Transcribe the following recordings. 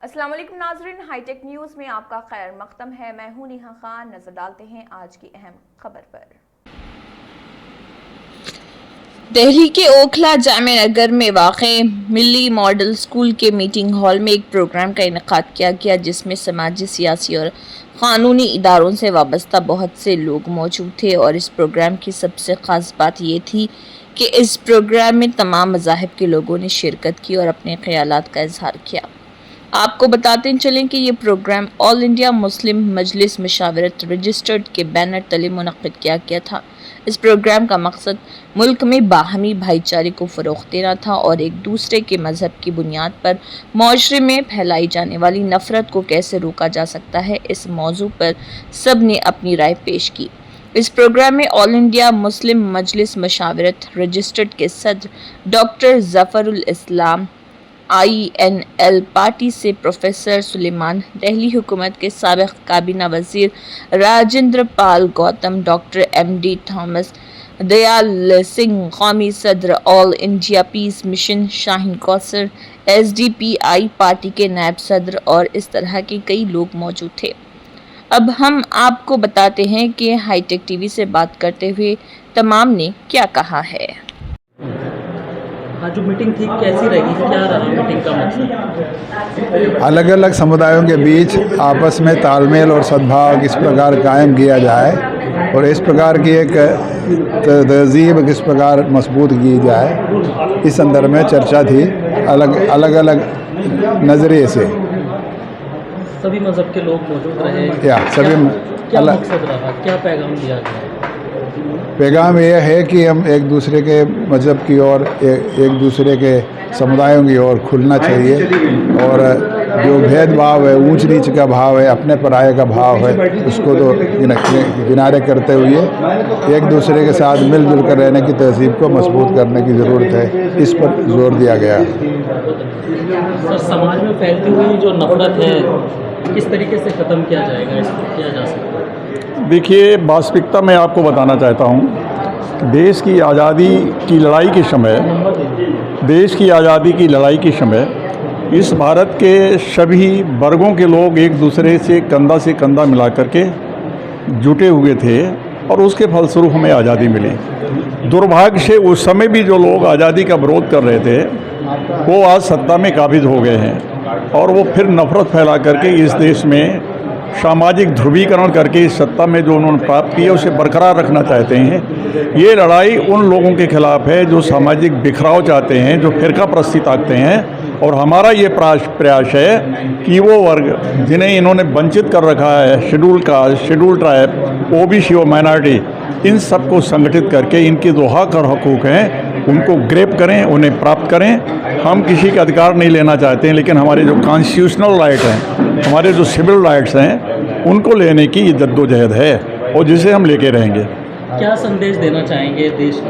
अस्सलाम वालेकुम नाज़रीन, हाईटेक न्यूज़ में आपका खैर मक़दम है। मैं हूं नेहा खान। नजर डालते हैं आज की अहम खबर पर। दिल्ली के ओखला जामे नगर में वाक़े मिली मॉडल स्कूल के मीटिंग हॉल में एक प्रोग्राम का इनेकाद किया गया, जिसमें समाजी, सियासी और क़ानूनी इदारों से वाबस्ता बहुत से लोग मौजूद थे। और इस प्रोग्राम की सबसे ख़ास बात ये थी कि इस प्रोग्राम में तमाम मज़ाहिब के लोगों ने शिरकत की और अपने ख़यालात का इजहार किया। आपको बताते चलें कि ये program all India Muslim Majlis Mushawarat registered के बैनर तले मुनक़्क़िद किया गया था। इस प्रोग्राम का मकसद मुल्क में बाहमी भाईचारे को फ़रोग़ देना था और एक दूसरे के मज़हब की बुनियाद पर माशरे में फैलाई जाने वाली नफ़रत को कैसे रोका जा सकता है, इस मौजू पर सब ने अपनी राय पेश की। इस प्रोग्राम में all India Muslim Majlis Mushawarat registered के सदर doctor Zafarul Islam, INL party से प्रोफेसर सुलेमान, दिल्ली हुकूमत के साबिक़ काबीना वज़ीर Rajendra Pal Gautam, doctor MD Thomas, Dayal Singh, कौमी सदर all India peace mission Shaheen Kausar, SDPI party के नायब सदर और इस तरह के कई लोग मौजूद थे। अब हम आपको बताते हैं कि हाईटेक टीवी से बात करते हुए तमाम ने क्या कहा है। आज जो मीटिंग थी कैसी रही, क्या रहा मीटिंग का मकसद? अलग अलग समुदायों के बीच आपस में तालमेल और सद्भाव किस प्रकार कायम किया जाए और इस प्रकार की एक तहज़ीब किस प्रकार मजबूत की जाए, इस संदर्भ में चर्चा थी अलग अलग नज़रिए से। सभी मज़हब के लोग मौजूद रहे या सभी क्या मकसद रहा, क्या पैगाम दिया गया? पैगाम यह है कि हम एक दूसरे के मज़हब की ओर, एक दूसरे के समुदायों की ओर खुलना चाहिए और जो भेदभाव है, ऊंच नीच का भाव है, अपने पराये का भाव है, उसको तो किनारे करते हुए एक दूसरे के साथ मिलजुल कर रहने की तहज़ीब को मजबूत करने की ज़रूरत है, इस पर जोर दिया गया। सर, समाज में फैलती हुई जो नफरत है किस तरीके से ख़त्म किया जाएगा, इसको किया जा सकता है? देखिए, वास्तविकता मैं आपको बताना चाहता हूँ, देश की आज़ादी की लड़ाई के समय इस भारत के सभी वर्गों के लोग एक दूसरे से कंधा मिला करके जुटे हुए थे और उसके फलस्वरूप हमें आज़ादी मिली। दुर्भाग्य से उस समय भी जो लोग आज़ादी का विरोध कर रहे थे वो आज सत्ता में काबिज हो गए हैं और वो फिर नफरत फैला करके इस देश में सामाजिक ध्रुवीकरण करके इस सत्ता में जो उन्होंने प्राप्त किया उसे बरकरार रखना चाहते हैं। ये लड़ाई उन लोगों के खिलाफ है जो सामाजिक बिखराव चाहते हैं, जो फिरका परस्ती ताकते हैं। और हमारा ये प्रयास है कि वो वर्ग जिन्हें इन्होंने वंचित कर रखा है, schedule caste, schedule tribe, OBC और माइनॉरिटी, इन सब को संगठित करके इनके जो हक और हकूक़ हैं उनको ग्रैब करें, उन्हें प्राप्त करें। हम किसी का अधिकार नहीं लेना चाहते हैं, लेकिन हमारे जो कॉन्स्टिट्यूशनल राइट हैं, हमारे जो सिविल राइट्स हैं, उनको लेने की ये जद्दोजहद है और जिसे हम लेके रहेंगे। क्या संदेश देना चाहेंगे देश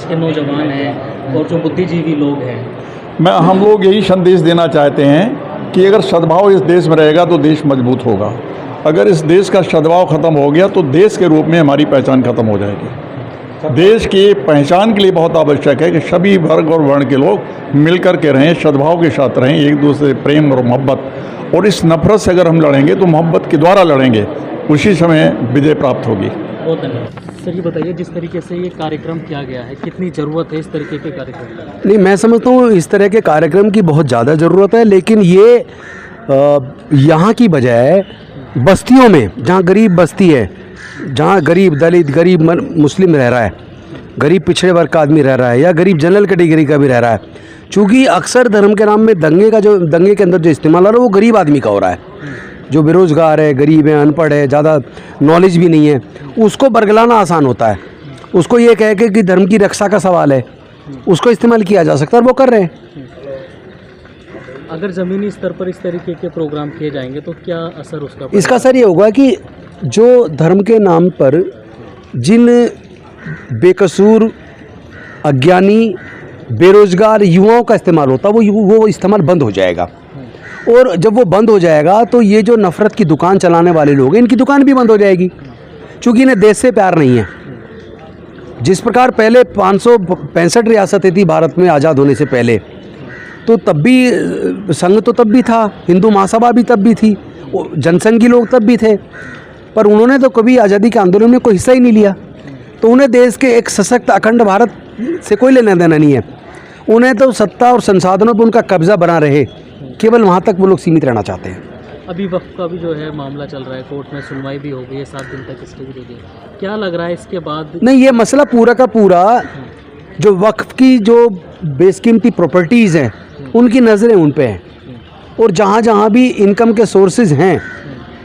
के नौजवान हैं और जो बुद्धिजीवी लोग हैं? हम लोग यही संदेश देना चाहते हैं कि अगर सद्भाव इस देश में रहेगा तो देश मजबूत होगा। अगर इस देश का सद्भाव ख़त्म हो गया तो देश के रूप में हमारी पहचान ख़त्म हो जाएगी। देश की पहचान के लिए बहुत आवश्यक है कि सभी वर्ग और वर्ण के लोग मिलकर के रहें, सद्भाव के साथ रहें, एक दूसरे प्रेम और मोहब्बत। और इस नफरत से अगर हम लड़ेंगे तो मोहब्बत के द्वारा लड़ेंगे, उसी समय विजय प्राप्त होगी। बहुत धन्यवाद। सर, ये बताइए, जिस तरीके से ये कार्यक्रम किया गया है, कितनी ज़रूरत है इस तरीके के कार्यक्रम? नहीं, मैं समझता हूँ इस तरह के कार्यक्रम की बहुत ज़्यादा ज़रूरत है, लेकिन ये यहाँ की बजाय बस्तियों में, जहाँ गरीब बस्ती है, जहाँ गरीब दलित, गरीब मुस्लिम रह रहा है, गरीब पिछड़े वर्ग का आदमी रह रहा है या गरीब जनरल कैटेगरी का भी रह रहा है, चूँकि अक्सर धर्म के नाम में दंगे के अंदर जो इस्तेमाल हो रहा है वो गरीब आदमी का हो रहा है, जो बेरोज़गार है, गरीब है, अनपढ़ है, ज़्यादा नॉलेज भी नहीं है, उसको बरगलाना आसान होता है। उसको ये कह के कि धर्म की रक्षा का सवाल है, उसको इस्तेमाल किया जा सकता है और वो कर रहे हैं। अगर ज़मीनी स्तर पर इस तरीके के प्रोग्राम किए जाएंगे तो क्या असर उसका? इसका असर ये होगा कि जो धर्म के नाम पर जिन बेकसूर, अज्ञानी, बेरोज़गार युवाओं का इस्तेमाल होता है वो इस्तेमाल बंद हो जाएगा। और जब वो बंद हो जाएगा तो ये जो नफ़रत की दुकान चलाने वाले लोग हैं, इनकी दुकान भी बंद हो जाएगी, क्योंकि इन्हें देश से प्यार नहीं है। जिस प्रकार पहले 565 रियासतें थी भारत में आज़ाद होने से पहले, तो तब भी संघ तो तब भी था, हिंदू महासभा भी तब भी थी, जनसंघ के लोग तब भी थे, पर उन्होंने तो कभी आज़ादी के आंदोलन में कोई हिस्सा ही नहीं लिया। तो उन्हें देश के एक सशक्त अखंड भारत से कोई लेना देना नहीं है। उन्हें तो सत्ता और संसाधनों पर उनका कब्जा बना रहे, केवल वहाँ तक वो लोग सीमित रहना चाहते हैं। अभी वक्फ का भी जो है मामला चल रहा है, कोर्ट में सुनवाई भी हो गई है, 7 दिन तक स्टे भी दे दिया। क्या लग रहा है इसके बाद? नहीं, ये मसला पूरा का पूरा जो वक्फ की जो बेशकीमती प्रॉपर्टीज़ हैं उनकी नज़रें उन पे हैं, और जहाँ जहाँ भी इनकम के सोर्सेज हैं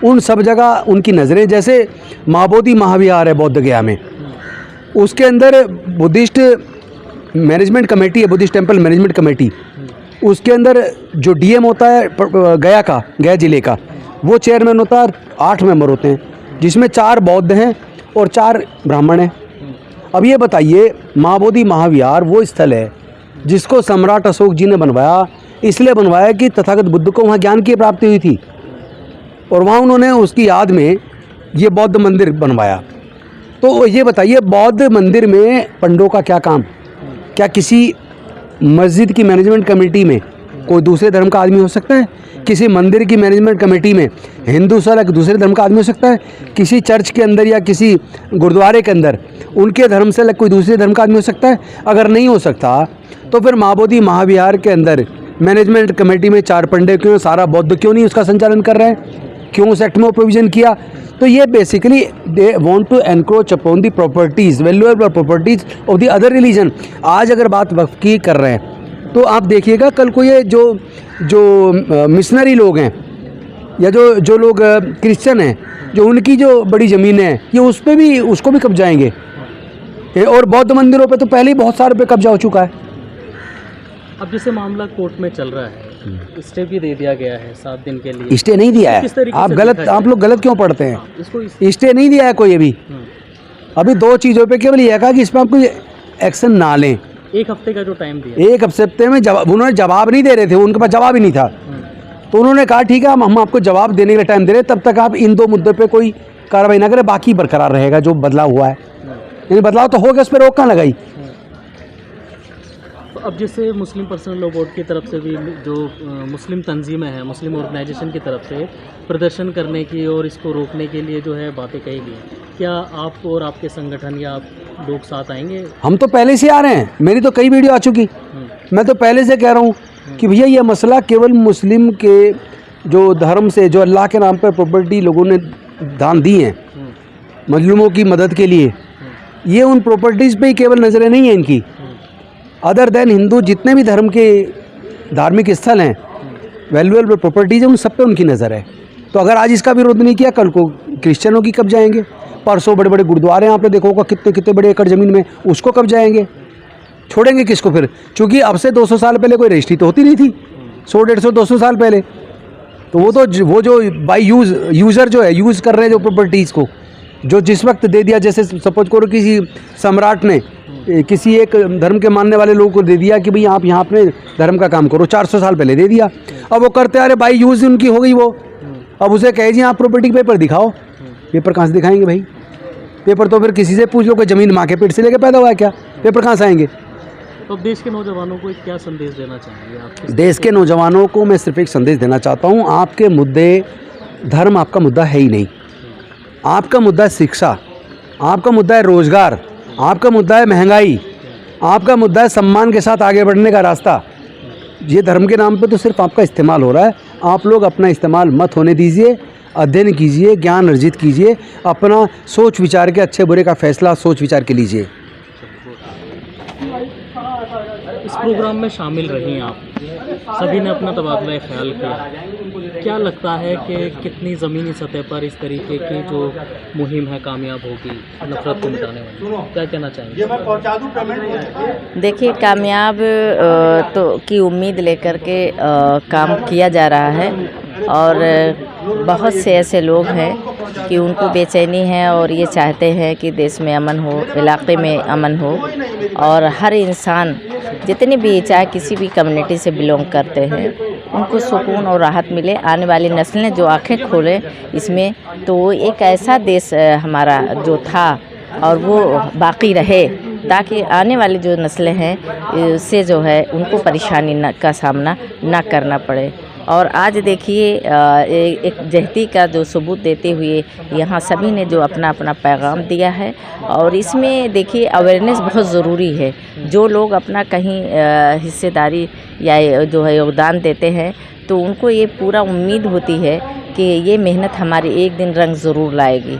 उन सब जगह उनकी नज़रें। जैसे महाबोधि महाविहार है बौद्ध गया में, उसके अंदर बुद्धिस्ट मैनेजमेंट कमेटी है, बुद्धिस्ट टेम्पल मैनेजमेंट कमेटी, उसके अंदर जो डीएम होता है गया ज़िले का, वो चेयरमैन होता है, 8 मेंबर होते हैं, जिसमें 4 बौद्ध हैं और 4 ब्राह्मण हैं। अब ये बताइए, महाबोधि महाविहार वो स्थल है जिसको सम्राट अशोक जी ने बनवाया, इसलिए बनवाया कि तथागत बुद्ध को वहाँ ज्ञान की प्राप्ति हुई थी, और वहाँ उन्होंने उसकी याद में ये बौद्ध मंदिर बनवाया। तो ये बताइए, बौद्ध मंदिर में पंडों का क्या काम? क्या किसी मस्जिद की मैनेजमेंट कमेटी में कोई दूसरे धर्म का आदमी हो सकता है? किसी मंदिर की मैनेजमेंट कमेटी में हिंदू साला दूसरे धर्म का आदमी हो सकता है? किसी चर्च के अंदर या किसी गुरुद्वारे के अंदर उनके धर्म से अलग कोई दूसरे धर्म का आदमी हो सकता है? अगर नहीं हो सकता तो फिर महाबोधि महाविहार के अंदर मैनेजमेंट कमेटी में 4 पंडे क्यों, सारा बौद्ध क्यों नहीं उसका संचालन कर रहे हैं? क्यों उस एक्ट में प्रोविज़न किया? तो ये basically they want to encroach upon the properties, valuable properties of the other religion. आज अगर बात वक्फ की कर रहे हैं तो आप देखिएगा कल को ये जो मिशनरी लोग हैं या जो लोग क्रिश्चियन हैं, जो उनकी जो बड़ी ज़मीनें हैं, ये उस पर भी उसको भी कब्जाएंगे। और बौद्ध मंदिरों पे तो पहले ही बहुत सारे पे कब्जा हो चुका है। अब जैसे मामला कोर्ट में चल रहा है, स्टे भी दे दिया गया है 7 दिन के लिए। स्टे नहीं दिया किस है, तरीके से आप लोग गलत क्यों पढ़ते हैं? इसको स्टे नहीं दिया है कोई अभी 2 चीज़ों पे केवल यह कहा कि इसमें आप कोई एक्शन ना लें। 1 हफ्ते का जो टाइम दिया, 1 हफ्ते में उन्होंने जवाब नहीं दे रहे थे, उनके पास जवाब ही नहीं था। तो उन्होंने कहा ठीक है, हम आपको जवाब देने के लिए टाइम दे रहे हैं, तब तक आप इन 2 मुद्दों पे कोई कार्रवाई ना करें, बाकी बरकरार रहेगा जो बदलाव हुआ है। यानी बदलाव तो हो गया, उस पर रोक कहाँ लगाई? तो अब जैसे मुस्लिम पर्सनल लॉ बोर्ड की तरफ से भी जो मुस्लिम तंजीमें हैं, मुस्लिम ऑर्गेनाइजेशन की तरफ से प्रदर्शन करने की और इसको रोकने के लिए जो है बातें कही गई, क्या आप और आपके संगठन या आप लोग साथ आएंगे? हम तो पहले से आ रहे हैं, मेरी तो कई वीडियो आ चुकी। मैं तो पहले से कह रहा हूँ कि भैया ये मसला केवल मुस्लिम के जो धर्म से, जो अल्लाह के नाम पर प्रॉपर्टी लोगों ने दान दी हैं मजलूमों की मदद के लिए, ये उन प्रॉपर्टीज़ पे ही केवल नज़रें नहीं है इनकी। अदर देन हिंदू जितने भी धर्म के धार्मिक स्थल हैं, वैल्यूएबल प्रॉपर्टीज़ हैं, उन सब पे उनकी नज़र है। तो अगर आज इसका विरोध नहीं किया, कल को क्रिश्चियनों की कब जाएंगे? परसों बड़े बड़े गुरुद्वारे आपने देखो होगा कितने कितने बड़े एकड़ ज़मीन में, उसको कब जाएंगे? छोड़ेंगे किसको फिर? क्योंकि अब से 200 साल पहले कोई रजिस्ट्री तो होती नहीं थी, 100, 150, 200 साल पहले। तो वो जो बाई यूज़र जो है, यूज़ कर रहे हैं जो प्रॉपर्टीज़ को, जो जिस वक्त दे दिया, जैसे सपोज करो किसी सम्राट ने किसी एक धर्म के मानने वाले लोगों को दे दिया कि भाई आप यहाँ अपने धर्म का काम करो, 400 साल पहले दे दिया। अब वो करते आ रहे, बाई यूज़ उनकी हो गई वो। अब उसे कहे जी आप प्रॉपर्टी के पेपर दिखाओ। पेपर कहाँ से दिखाएंगे भाई? पेपर तो फिर किसी से पूछ लो कि ज़मीन माँ के पेट से लेकर पैदा हुआ है क्या? पेपर कहाँ से आएंगे? तो देश के नौजवानों को क्या संदेश देना चाहेंगे आप? देश के नौजवानों को मैं सिर्फ एक संदेश देना चाहता हूँ, आपके मुद्दे, धर्म आपका मुद्दा है ही नहीं। आपका मुद्दा है शिक्षा, आपका मुद्दा है रोज़गार, आपका मुद्दा है महंगाई, आपका मुद्दा है सम्मान के साथ आगे बढ़ने का रास्ता। ये धर्म के नाम पे तो सिर्फ आपका इस्तेमाल हो रहा है। आप लोग अपना इस्तेमाल मत होने दीजिए, अध्ययन कीजिए, ज्ञान अर्जित कीजिए, अपना सोच विचार के अच्छे बुरे का फैसला सोच विचार के लीजिए। इस प्रोग्राम में शामिल रही आप, सभी ने अपना तबादला ख्याल किया। क्या लगता है कि कितनी ज़मीनी सतह पर इस तरीके की जो मुहिम है कामयाब होगी नफरत को मिटाने वाली? क्या कहना चाहेंगे? देखिए, कामयाब तो की उम्मीद लेकर के काम किया जा रहा है, और बहुत से ऐसे लोग हैं कि उनको बेचैनी है और ये चाहते हैं कि देश में अमन हो, इलाके में अमन हो, और हर इंसान जितने भी, चाहे किसी भी कम्युनिटी से बिलोंग करते हैं, उनको सुकून और राहत मिले। आने वाली नस्लें जो आंखें खोलें इसमें, तो वो एक ऐसा देश हमारा जो था और वो बाकी रहे, ताकि आने वाली जो नस्लें हैं से जो है उनको परेशानी का सामना ना करना पड़े। और आज देखिए एक जहती का जो सबूत देते हुए यहाँ सभी ने जो अपना अपना पैगाम दिया है, और इसमें देखिए अवेयरनेस बहुत ज़रूरी है। जो लोग अपना कहीं हिस्सेदारी या जो है योगदान देते हैं तो उनको ये पूरा उम्मीद होती है कि ये मेहनत हमारी एक दिन रंग ज़रूर लाएगी।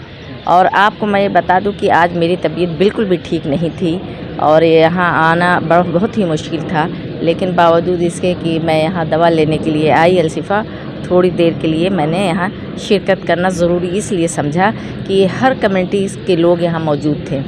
और आपको मैं बता दूं कि आज मेरी तबीयत बिल्कुल भी ठीक नहीं थी और यहाँ आना बहुत ही मुश्किल था, लेकिन बावजूद इसके कि मैं यहाँ दवा लेने के लिए आई अलशिफा, थोड़ी देर के लिए मैंने यहाँ शिरकत करना ज़रूरी इसलिए समझा कि हर कम्युनिटी के लोग यहाँ मौजूद थे।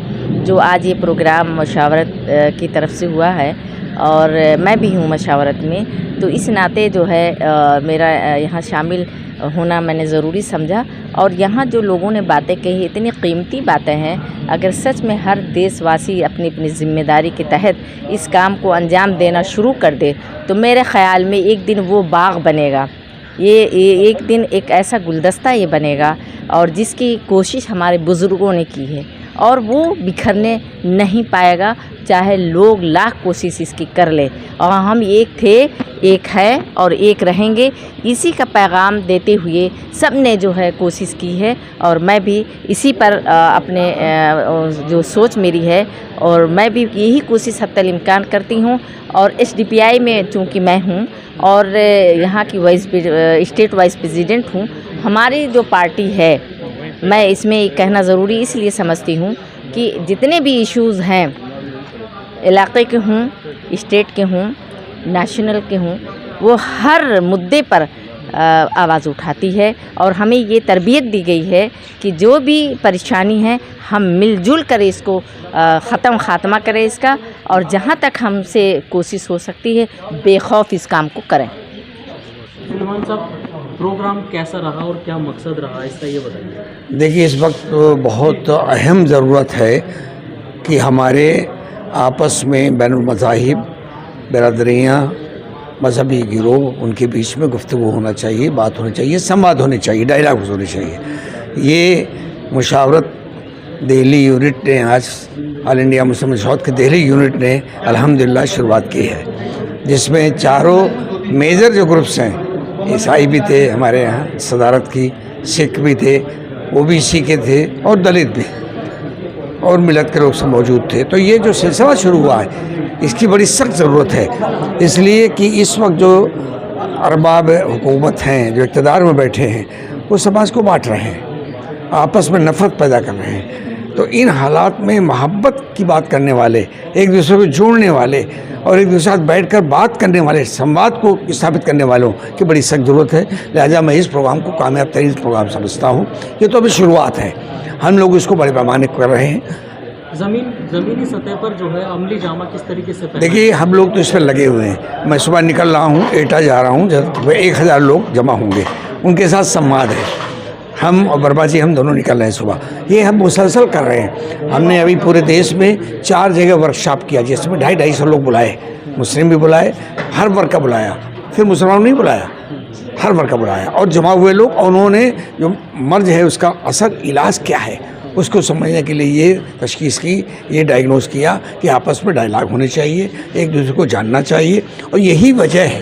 जो आज ये प्रोग्राम मशावरत की तरफ से हुआ है और मैं भी हूँ मशावरत में, तो इस नाते जो है मेरा यहाँ शामिल होना मैंने ज़रूरी समझा। और यहाँ जो लोगों ने बातें कही इतनी कीमती बातें हैं, अगर सच में हर देशवासी अपनी अपनी ज़िम्मेदारी के तहत इस काम को अंजाम देना शुरू कर दे तो मेरे ख़्याल में एक दिन वो बाग़ बनेगा, ये एक दिन एक ऐसा गुलदस्ता ये बनेगा और जिसकी कोशिश हमारे बुज़ुर्गों ने की है और वो बिखरने नहीं पाएगा, चाहे लोग लाख कोशिश इसकी कर ले। और हम एक थे, एक है और एक रहेंगे, इसी का पैगाम देते हुए सब ने जो है कोशिश की है। और मैं भी इसी पर अपने जो सोच मेरी है और मैं भी यही कोशिश हत्तल इम्कान करती हूँ। और HDPI में चूँकि मैं हूँ और यहाँ की स्टेट वाइस प्रेसिडेंट हूँ, हमारी जो पार्टी है, मैं इसमें कहना ज़रूरी इसलिए समझती हूँ कि जितने भी इश्यूज़ हैं, इलाके के हों, स्टेट के हों, नेशनल के हों, वो हर मुद्दे पर आवाज़ उठाती है। और हमें ये तरबियत दी गई है कि जो भी परेशानी है हम मिलजुल कर इसको ख़ात्मा करें इसका, और जहाँ तक हमसे कोशिश हो सकती है बेखौफ इस काम को करें। सुलेमान साहब, प्रोग्राम कैसा रहा और क्या मकसद रहा इसका ये बताइए। देखिए, इस वक्त बहुत अहम ज़रूरत है कि हमारे आपस में बैनुल मज़ाहिब, बिरादरियाँ, मजहबी गिरोह, उनके बीच में गुफ्तगू होना चाहिए, बात होनी चाहिए, संवाद होने चाहिए, डायलॉग होने चाहिए। ये मुशावरत दिल्ली यूनिट ने आज ऑल इंडिया मुस्लिम मशावरत के दिल्ली यूनिट ने अल्हम्दुलिल्लाह शुरुआत की है, जिसमें चारों मेजर जो ग्रुप्स हैं, ईसाई भी थे हमारे यहाँ सदारत की, सिख भी थे, OBC के थे और दलित भी और मिलत के लोग सब मौजूद थे। तो ये जो सिलसिला शुरू हुआ है इसकी बड़ी सख्त ज़रूरत है, इसलिए कि इस वक्त जो अरबाब हुकूमत हैं, जो इक़्तिदार में बैठे हैं, वो समाज को बांट रहे हैं, आपस में नफ़रत पैदा कर रहे हैं। तो इन हालात में मोहब्बत की बात करने वाले, एक दूसरे को जोड़ने वाले और एक दूसरे के साथ बैठकर बात करने वाले, संवाद को स्थापित करने वालों की बड़ी सख्त ज़रूरत है। लिहाजा मैं इस प्रोग्राम को कामयाब तरीन प्रोग्राम समझता हूँ। ये तो अभी शुरुआत है, हम लोग इसको बड़े पैमाने कर रहे हैं। ज़मीनी सतह पर जो है अमली जामा किस तरीके से देखिए, हम लोग तो इस पर लगे हुए हैं। मैं सुबह निकल रहा हूँ, एटा जा रहा हूँ, जब 1000 लोग जमा होंगे, उनके साथ संवाद है। हम और बरबाजी हम दोनों निकल रहे हैं सुबह, ये हम मुसलसल कर रहे हैं। हमने अभी पूरे देश में 4 जगह वर्कशॉप किया, जिसमें 250-250 लोग बुलाए, मुस्लिम भी बुलाए, हर वर्ग का बुलाया, फिर मुसलमान नहीं बुलाया, हर वर्ग का बुलाया। और जमा हुए लोग, और उन्होंने जो मर्ज है उसका असर इलाज क्या है उसको समझने के लिए ये तशखीस की, ये डायग्नोस किया कि आपस में डायलॉग होने चाहिए, एक दूसरे को जानना चाहिए। और यही वजह है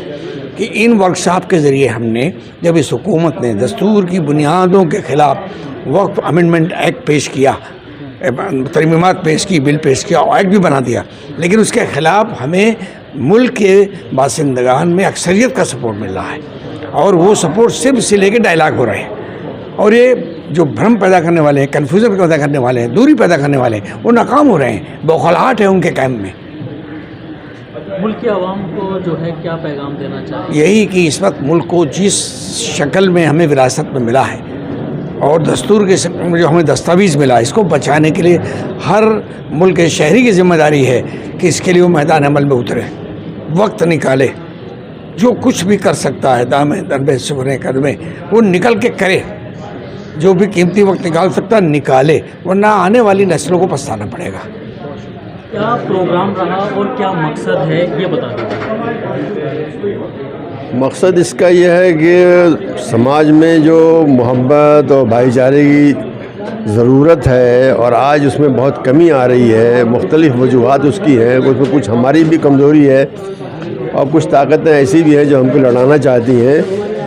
कि इन वर्कशॉप के ज़रिए हमने, जब इस हुकूमत ने दस्तूर की बुनियादों के ख़िलाफ़ वक्फ अमेंडमेंट एक्ट पेश किया, तरमीमात पेश की, बिल पेश किया और एक्ट भी बना दिया, लेकिन उसके ख़िलाफ़ हमें मुल्क के बासिंदगान में अक्सरियत का सपोर्ट मिल रहा है, और वो सपोर्ट सिर्फ से लेकर डायलॉग हो रहे हैं। और ये जो भ्रम पैदा करने वाले हैं, कन्फ्यूज़न पैदा करने वाले हैं, दूरी पैदा करने वाले हैं, वो नाकाम हो रहे हैं। बौखलाहट है उनके कैम्प में। मुल्क की आवाम को जो है क्या पैगाम देना चाहिए? यही कि इस वक्त मुल्क को जिस शक्ल में हमें विरासत में मिला है और दस्तूर के शक्ल में जो हमें दस्तावेज़ मिला है, इसको बचाने के लिए हर मुल्क के शहरी की जिम्मेदारी है कि इसके लिए वो मैदान अमल में उतरे, वक्त निकाले, जो कुछ भी कर सकता है दामे दरबे सुबह कदमे वो निकल के करे, जो भी कीमती वक्त निकाल सकता निकाले, वरना आने वाली नस्लों को पछताना पड़ेगा। क्या प्रोग्राम रहा और क्या मकसद है ये बता दीजिए। मकसद इसका यह है कि समाज में जो मोहब्बत और भाईचारे की ज़रूरत है और आज उसमें बहुत कमी आ रही है, मुख्तलिफ़ वजूहात उसकी हैं, उसमें कुछ हमारी भी कमज़ोरी है और कुछ ताकतें ऐसी भी हैं जो हम पे लड़ाना चाहती हैं।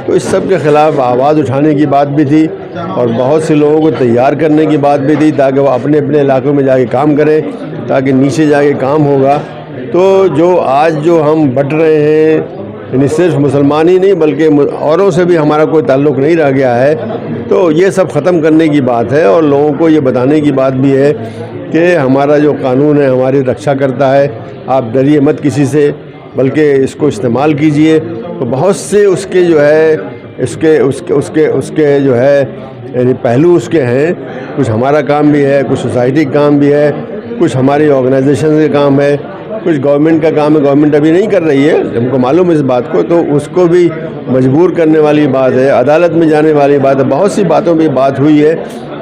तो इस सब के ख़िलाफ़ आवाज़ उठाने की बात भी थी और बहुत से लोगों को तैयार करने की बात भी थी ताकि वो अपने अपने इलाकों में जाके काम करें, ताकि नीचे जाके काम होगा। तो जो आज जो हम बट रहे हैं, यानी सिर्फ मुसलमान ही नहीं बल्कि औरों से भी हमारा कोई ताल्लुक़ नहीं रह गया है, तो ये सब ख़त्म करने की बात है और लोगों को ये बताने की बात भी है कि हमारा जो कानून है हमारी रक्षा करता है। आप डरिए मत किसी से, बल्कि इसको इस्तेमाल कीजिए। तो बहुत से उसके जो है उसके जो है यानी पहलू उसके हैं। कुछ हमारा काम भी है, कुछ सोसाइटी का काम भी है, कुछ हमारी ऑर्गेनाइजेशन का काम है, कुछ गवर्नमेंट का काम है। गवर्नमेंट अभी नहीं कर रही है, हमको मालूम है इस बात को, तो उसको भी मजबूर करने वाली बात है, अदालत में जाने वाली बात है। बहुत सी बातों पे बात हुई है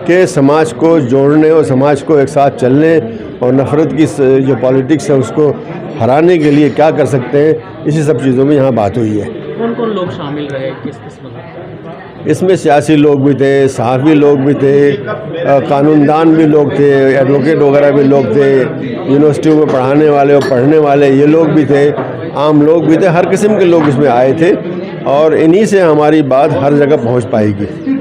कि समाज को जोड़ने और समाज को एक साथ चलने और नफ़रत की जो पॉलिटिक्स है उसको हराने के लिए क्या कर सकते हैं, इसी सब चीज़ों में यहाँ बात हुई है। कौन कौन लोग शामिल रहे, किस किस मतलब? इसमें सियासी लोग भी थे, सहाफ़ी लोग भी थे, कानूनदान भी लोग थे, एडवोकेट वगैरह भी लोग थे, यूनिवर्सिटियों में पढ़ाने वाले और पढ़ने वाले ये लोग भी थे, आम लोग भी थे, हर किस्म के लोग इसमें आए थे और इन्हीं से हमारी बात हर जगह पहुंच पाएगी।